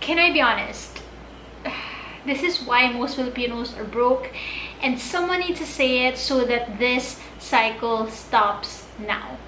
Can I be honest? This is why most Filipinos are broke, and someone needs to say it so that this cycle stops now.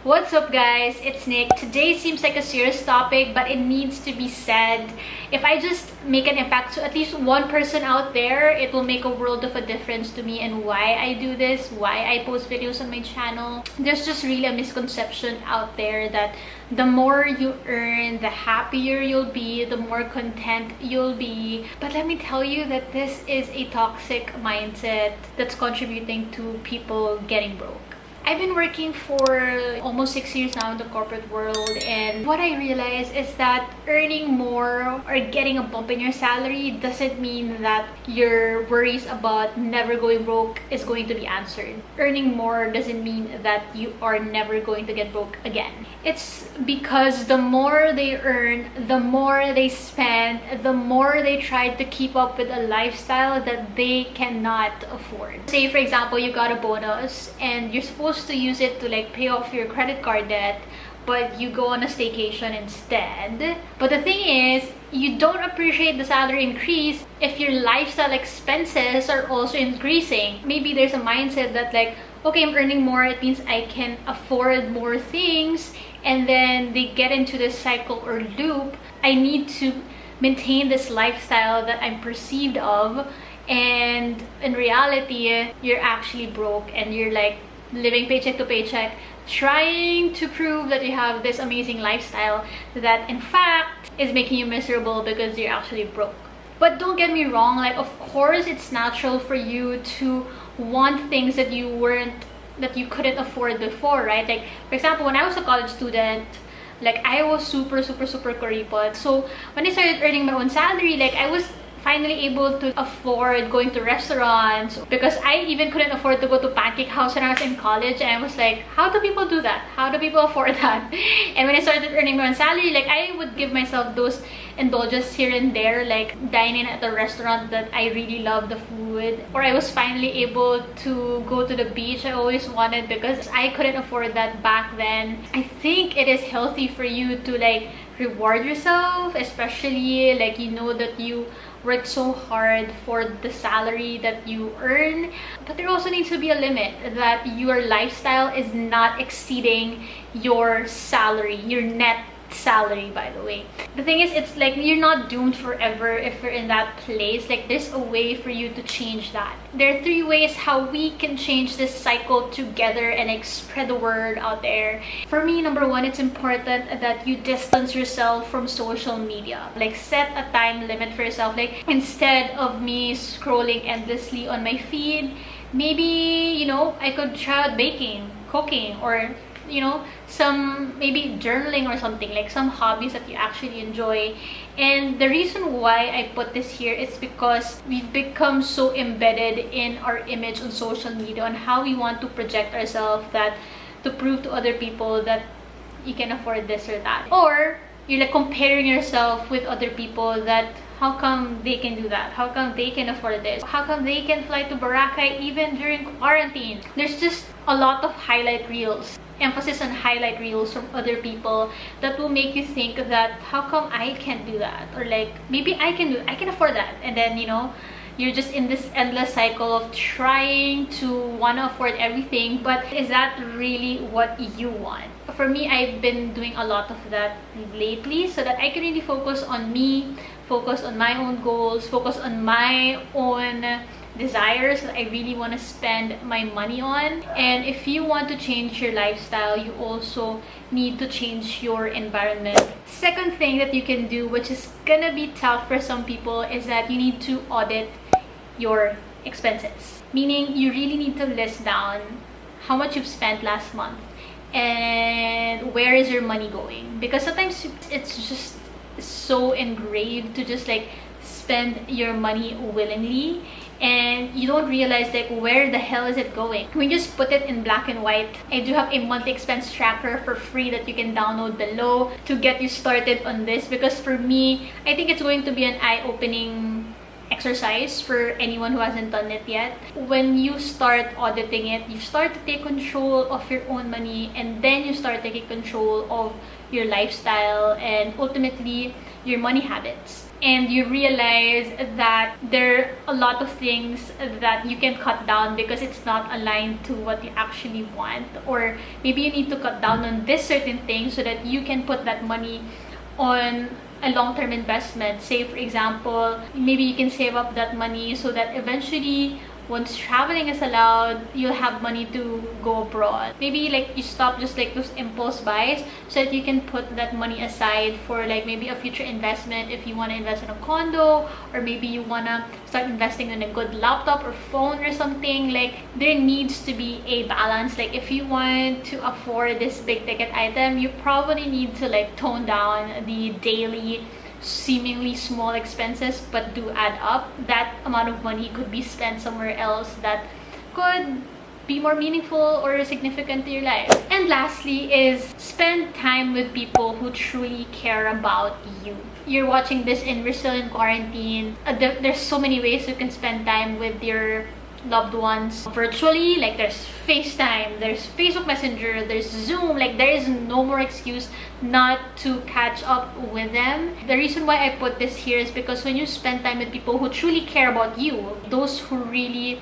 What's up guys, it's Nick. Today seems like a serious topic, but it needs to be said. If I just make an impact to at least one person out there, it will make a world of a difference to me and why I do this, why I post videos on my channel. There's just really a misconception out there that the more you earn, the happier you'll be, the more content you'll be. But let me tell you that this is a toxic mindset that's contributing to people getting broke. I've been working for almost 6 years now in the corporate world, and what I realized is that earning more or getting a bump in your salary doesn't mean that your worries about never going broke is going to be answered. Earning more doesn't mean that you are never going to get broke again. It's because the more they earn, the more they spend, the more they try to keep up with a lifestyle that they cannot afford. Say for example, you got a bonus and you're supposed to use it to like pay off your credit card debt, but you go on a staycation instead. But the thing is, you don't appreciate the salary increase if your lifestyle expenses are also increasing. Maybe there's a mindset that like, okay, I'm earning more, it means I can afford more things, and then they get into this cycle or loop. I need to maintain this lifestyle that I'm perceived of, and in reality you're actually broke and you're like living paycheck to paycheck, trying to prove that you have this amazing lifestyle that in fact is making you miserable because you're actually broke. But don't get me wrong, like of course it's natural for you to want things that you couldn't afford before, right? Like for example, when I was a college student, like I was super kuripot. So when I started earning my own salary, like I was finally able to afford going to restaurants, because I even couldn't afford to go to Pancake House when I was in college, and I was like, how do people do that? How do people afford that? And when I started earning my own salary, like I would give myself those indulgences here and there, like dining at a restaurant that I really love the food, or I was finally able to go to the beach I always wanted because I couldn't afford that back then. I think it is healthy for you to like reward yourself, especially like you know that you work so hard for the salary that you earn, but there also needs to be a limit that your lifestyle is not exceeding your salary, your net salary, by the way. The thing is, it's like you're not doomed forever if you're in that place. Like there's a way for you to change that. There are 3 ways how we can change this cycle together and like spread the word out there. For me, number 1, it's important that you distance yourself from social media. Like set a time limit for yourself. Like instead of me scrolling endlessly on my feed, maybe, you know, I could try out baking, cooking, or you know, some maybe journaling or something, like some hobbies that you actually enjoy. And the reason why I put this here is because we've become so embedded in our image on social media, on how we want to project ourselves, that to prove to other people that you can afford this or that, or you're like comparing yourself with other people, that how come they can do that, how come they can afford this, how come they can fly to Boracay even during quarantine. There's just a lot of highlight reels, emphasis on highlight reels from other people, that will make you think that how come I can't do that, or like maybe I can afford that. And then you know, you're just in this endless cycle of trying to want to afford everything, but is that really what you want? For me, I've been doing a lot of that lately so that I can really focus on me, focus on my own goals, focus on my own desires that I really want to spend my money on. And if you want to change your lifestyle, you also need to change your environment. Second thing that you can do, which is gonna be tough for some people, is that you need to audit your expenses. Meaning you really need to list down how much you've spent last month and where is your money going, because sometimes it's just so engraved to just like spend your money willingly, and you don't realize like where the hell is it going. We just put it in black and white. I do have a monthly expense tracker for free that you can download below to get you started on this, because for me, I think it's going to be an eye-opening exercise for anyone who hasn't done it yet. When you start auditing it, you start to take control of your own money, and then you start taking control of your lifestyle, and ultimately your money habits. And you realize that there are a lot of things that you can cut down because it's not aligned to what you actually want, or maybe you need to cut down on this certain thing so that you can put that money on a long-term investment. Say for example, maybe you can save up that money so that eventually once traveling is allowed, you'll have money to go abroad. Maybe like you stop just like those impulse buys so that you can put that money aside for like maybe a future investment if you want to invest in a condo, or maybe you want to start investing in a good laptop or phone or something. Like there needs to be a balance. Like if you want to afford this big ticket item, you probably need to like tone down the daily seemingly small expenses but do add up. That amount of money could be spent somewhere else that could be more meaningful or significant to your life. And lastly is spend time with people who truly care about you. You're watching this and we're still in quarantine. There's so many ways you can spend time with your loved ones virtually. Like there's FaceTime, there's Facebook Messenger, there's Zoom. Like there is no more excuse not to catch up with them. The reason why I put this here is because when you spend time with people who truly care about you, those who really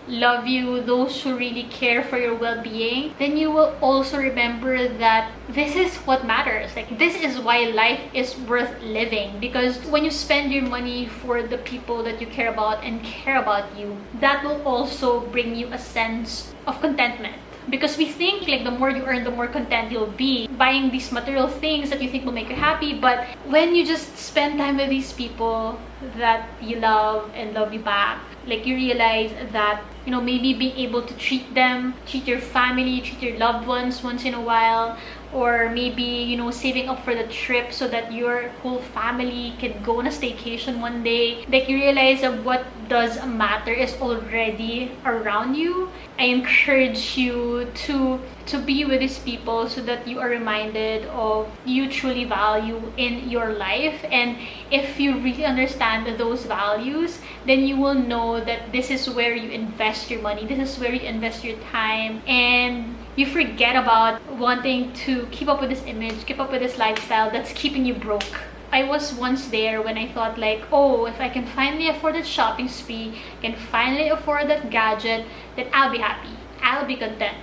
love you, those who really care for your well-being, then you will also remember that this is what matters. Like this is why life is worth living, because when you spend your money for the people that you care about and care about you, that will also bring you a sense of contentment. Because we think like the more you earn, the more content you'll be buying these material things that you think will make you happy. But when you just spend time with these people that you love and love you back, like you realize that, you know, maybe being able to treat them, treat your family, treat your loved ones once in a while, or maybe, you know, saving up for the trip so that your whole family can go on a staycation one day. Like you realize that what does matter is already around you. I encourage you to be with these people so that you are reminded of you truly value in your life. And if you really understand those values, then you will know that this is where you invest your money, this is where you invest your time, and you forget about wanting to keep up with this image, keep up with this lifestyle that's keeping you broke. I was once there when I thought like, oh, if I can finally afford that shopping spree, can finally afford that gadget, then I'll be happy, I'll be content.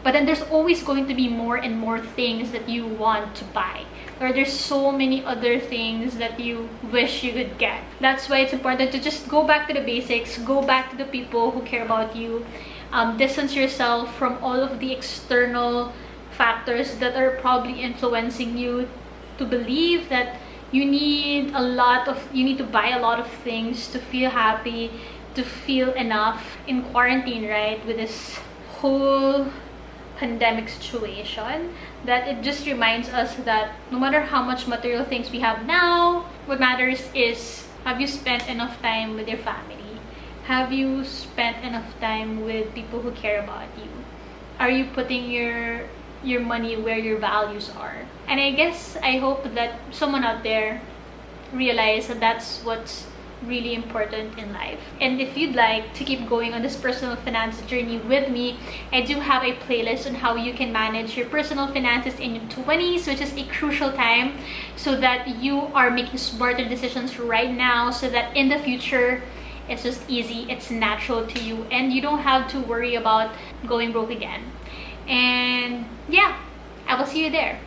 But then there's always going to be more and more things that you want to buy, or there's so many other things that you wish you could get. That's why it's important to just go back to the basics, go back to the people who care about you, distance yourself from all of the external factors that are probably influencing you to believe that you need to buy a lot of things to feel happy, to feel enough in quarantine, right? With this whole pandemic situation, that it just reminds us that no matter how much material things we have now, what matters is, have you spent enough time with your family? Have you spent enough time with people who care about you? Are you putting your money where your values are? And I hope that someone out there realize that that's what's really important in life. And if you'd like to keep going on this personal finance journey with me, I do have a playlist on how you can manage your personal finances in your 20s, which is a crucial time, so that you are making smarter decisions right now, so that in the future it's just easy, it's natural to you, and you don't have to worry about going broke again. And yeah, I will see you there.